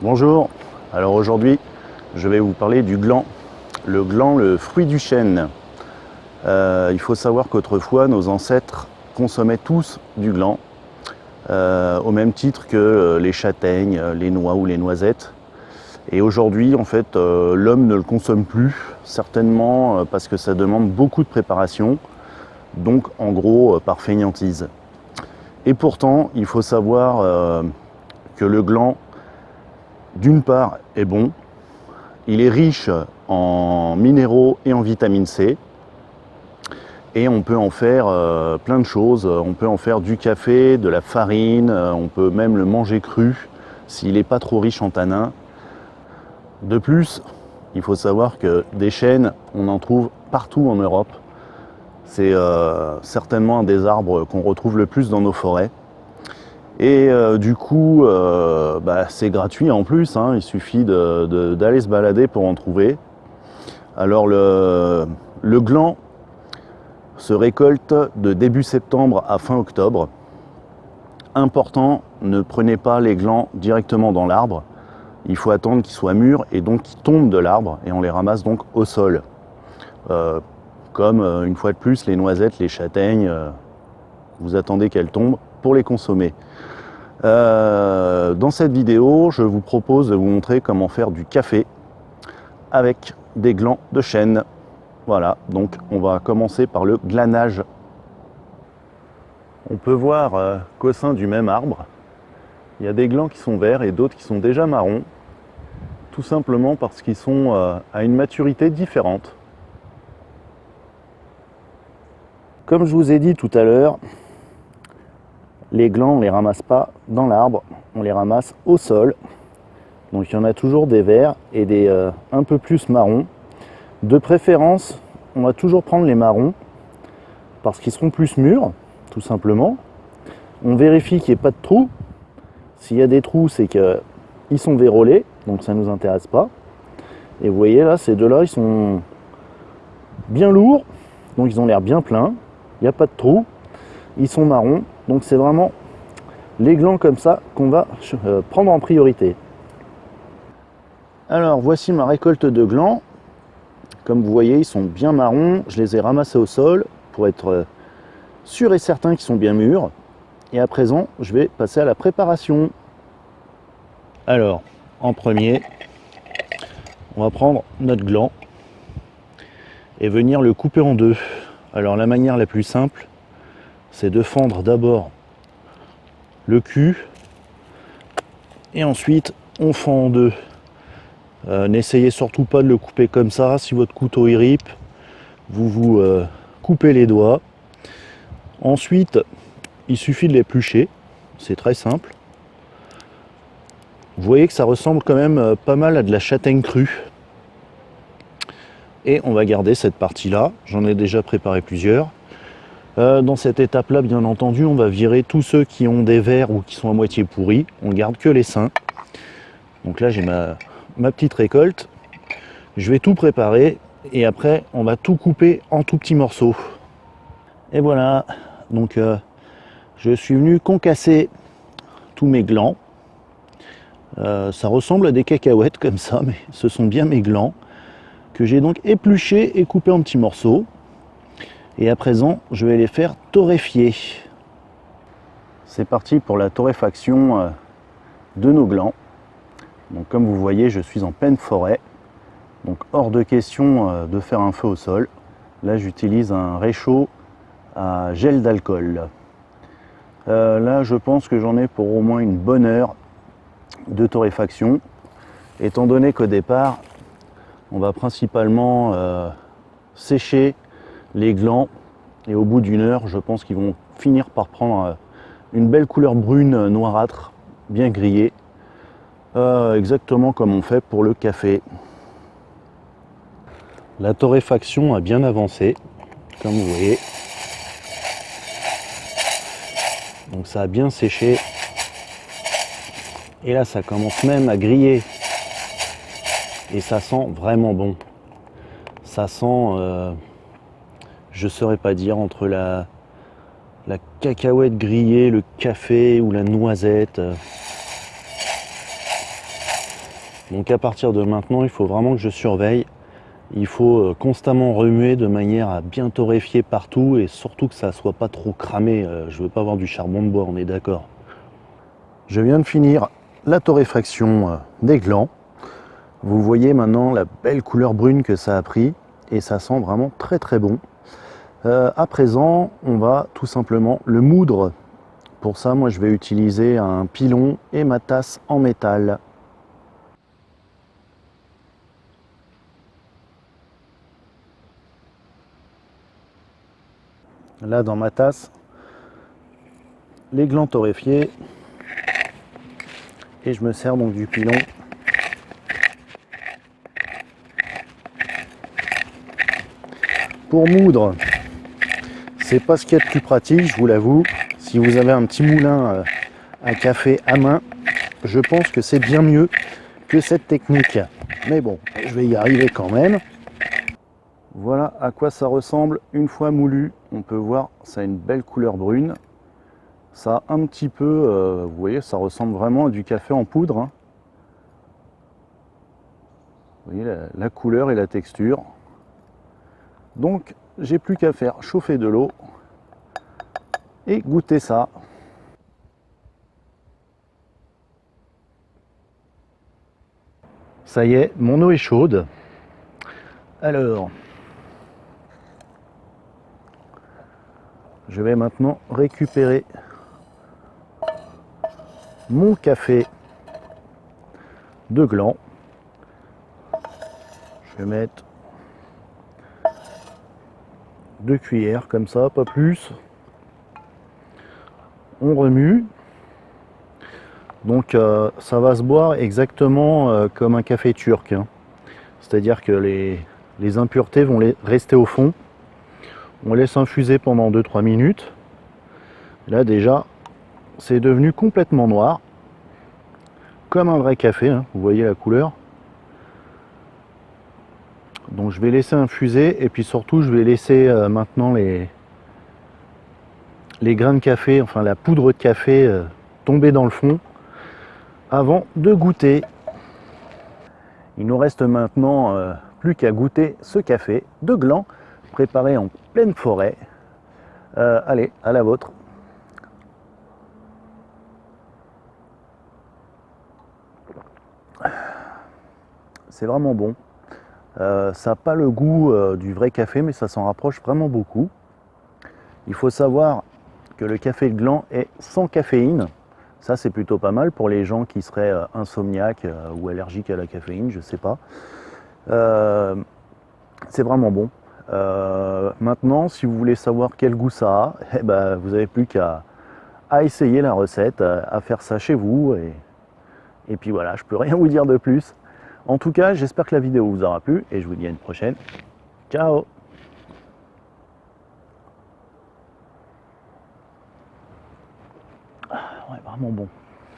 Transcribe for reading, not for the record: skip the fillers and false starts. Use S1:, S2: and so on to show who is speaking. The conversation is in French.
S1: Bonjour, alors aujourd'hui je vais vous parler du gland. Le gland, le fruit du chêne. Il faut savoir qu'autrefois nos ancêtres consommaient tous du gland, au même titre que les châtaignes, les noix ou les noisettes. Et aujourd'hui en fait l'homme ne le consomme plus, certainement parce que ça demande beaucoup de préparation, donc en gros par fainéantise. Et pourtant il faut savoir que le gland, d'une part, est bon, il est riche en minéraux et en vitamine C, et on peut en faire plein de choses. On peut en faire du café, de la farine, on peut même le manger cru s'il n'est pas trop riche en tanins. De plus, il faut savoir que des chênes, on en trouve partout en Europe. C'est certainement un des arbres qu'on retrouve le plus dans nos forêts. Et du coup, c'est gratuit en plus, hein, il suffit d'aller se balader pour en trouver. Alors le gland se récolte de début septembre à fin octobre. Important, ne prenez pas les glands directement dans l'arbre. Il faut attendre qu'ils soient mûrs et donc qu'ils tombent de l'arbre, et on les ramasse donc au sol. Comme une fois de plus les noisettes, les châtaignes, vous attendez qu'elles tombent pour les consommer. Dans cette vidéo, je vous propose de vous montrer comment faire du café avec des glands de chêne. Voilà, donc on va commencer par le glanage. On peut voir qu'au sein du même arbre, il y a des glands qui sont verts et d'autres qui sont déjà marrons, tout simplement parce qu'ils sont à une maturité différente. Comme je vous ai dit tout à l'heure, les glands, on ne les ramasse pas dans l'arbre, on les ramasse au sol. Donc il y en a toujours des verts et des un peu plus marrons. De préférence, on va toujours prendre les marrons parce qu'ils seront plus mûrs, tout simplement. On vérifie qu'il n'y ait pas de trous. S'il y a des trous, c'est qu'ils sont vérolés, donc ça ne nous intéresse pas. Et vous voyez là, ces deux-là, ils sont bien lourds, donc ils ont l'air bien pleins. Il n'y a pas de trous, ils sont marrons. Donc c'est vraiment les glands comme ça qu'on va prendre en priorité. Alors voici ma récolte de glands. Comme vous voyez, ils sont bien marrons. Je les ai ramassés au sol pour être sûr et certain qu'ils sont bien mûrs. Et à présent, je vais passer à la préparation. Alors, en premier, on va prendre notre gland et venir le couper en deux. Alors la manière la plus simple, c'est de fendre d'abord le cul et ensuite on fend en deux. N'essayez surtout pas de le couper comme ça. Si votre couteau y ripe, vous coupez les doigts. Ensuite, il suffit de l'éplucher, c'est très simple. Vous voyez que ça ressemble quand même pas mal à de la châtaigne crue. Et on va garder cette partie-là, j'en ai déjà préparé plusieurs. Dans cette étape-là, bien entendu, on va virer tous ceux qui ont des vers ou qui sont à moitié pourris. On garde que les sains. Donc là, j'ai ma petite récolte. Je vais tout préparer et après, on va tout couper en tout petits morceaux. Et voilà, donc je suis venu concasser tous mes glands. Ça ressemble à des cacahuètes comme ça, mais ce sont bien mes glands que j'ai donc épluchés et coupés en petits morceaux. Et à présent, je vais les faire torréfier. C'est parti pour la torréfaction de nos glands. Donc comme vous voyez, je suis en pleine forêt. Donc hors de question de faire un feu au sol. Là, j'utilise un réchaud à gel d'alcool. Là, je pense que j'en ai pour au moins une bonne heure de torréfaction. Étant donné qu'au départ, on va principalement sécher les glands et au bout d'une heure, je pense qu'ils vont finir par prendre une belle couleur brune noirâtre, bien grillée, exactement comme on fait pour le café. La torréfaction a bien avancé, comme vous voyez. Donc ça a bien séché. Et là, ça commence même à griller. Et ça sent vraiment bon. Ça sent, je ne saurais pas dire, entre la cacahuète grillée, le café ou la noisette. Donc à partir de maintenant, il faut vraiment que je surveille. Il faut constamment remuer de manière à bien torréfier partout et surtout que ça soit pas trop cramé. Je veux pas avoir du charbon de bois, on est d'accord. Je viens de finir la torréfaction des glands. Vous voyez maintenant la belle couleur brune que ça a pris et ça sent vraiment très très bon. À présent, on va tout simplement le moudre. Pour ça, moi je vais utiliser un pilon et ma tasse en métal. Là dans ma tasse, les glands torréfiés et je me sers donc du pilon. Pour moudre, c'est pas ce qu'il y a de plus pratique, je vous l'avoue. Si vous avez un petit moulin à café à main, je pense que c'est bien mieux que cette technique. Mais bon, je vais y arriver quand même. Voilà à quoi ça ressemble une fois moulu. On peut voir, ça a une belle couleur brune. Ça a un petit peu, vous voyez, ça ressemble vraiment à du café en poudre, hein. Vous voyez la couleur et la texture. Donc, j'ai plus qu'à faire chauffer de l'eau et goûter ça. Ça y est, mon eau est chaude. Alors, je vais maintenant récupérer mon café de gland. Je vais mettre 2 cuillères comme ça, pas plus. On remue. Donc ça va se boire exactement comme un café turc, hein. C'est-à-dire que les impuretés vont rester au fond. On laisse infuser pendant 2-3 minutes. Là déjà, c'est devenu complètement noir, comme un vrai café, hein. Vous voyez la couleur. Donc je vais laisser infuser et puis surtout je vais laisser maintenant les grains de café, enfin la poudre de café tomber dans le fond avant de goûter. Il nous reste maintenant plus qu'à goûter ce café de gland préparé en pleine forêt. Allez, à la vôtre. C'est vraiment bon. Ça n'a pas le goût du vrai café, mais ça s'en rapproche vraiment beaucoup. Il faut savoir que le café de gland est sans caféine. Ça, c'est plutôt pas mal pour les gens qui seraient insomniaques ou allergiques à la caféine, je sais pas. C'est vraiment bon. Maintenant, si vous voulez savoir quel goût ça a, eh ben, vous n'avez plus qu'à essayer la recette, à faire ça chez vous. Et puis voilà, je peux rien vous dire de plus. En tout cas, j'espère que la vidéo vous aura plu et je vous dis à une prochaine. Ciao! Ouais, vraiment bon.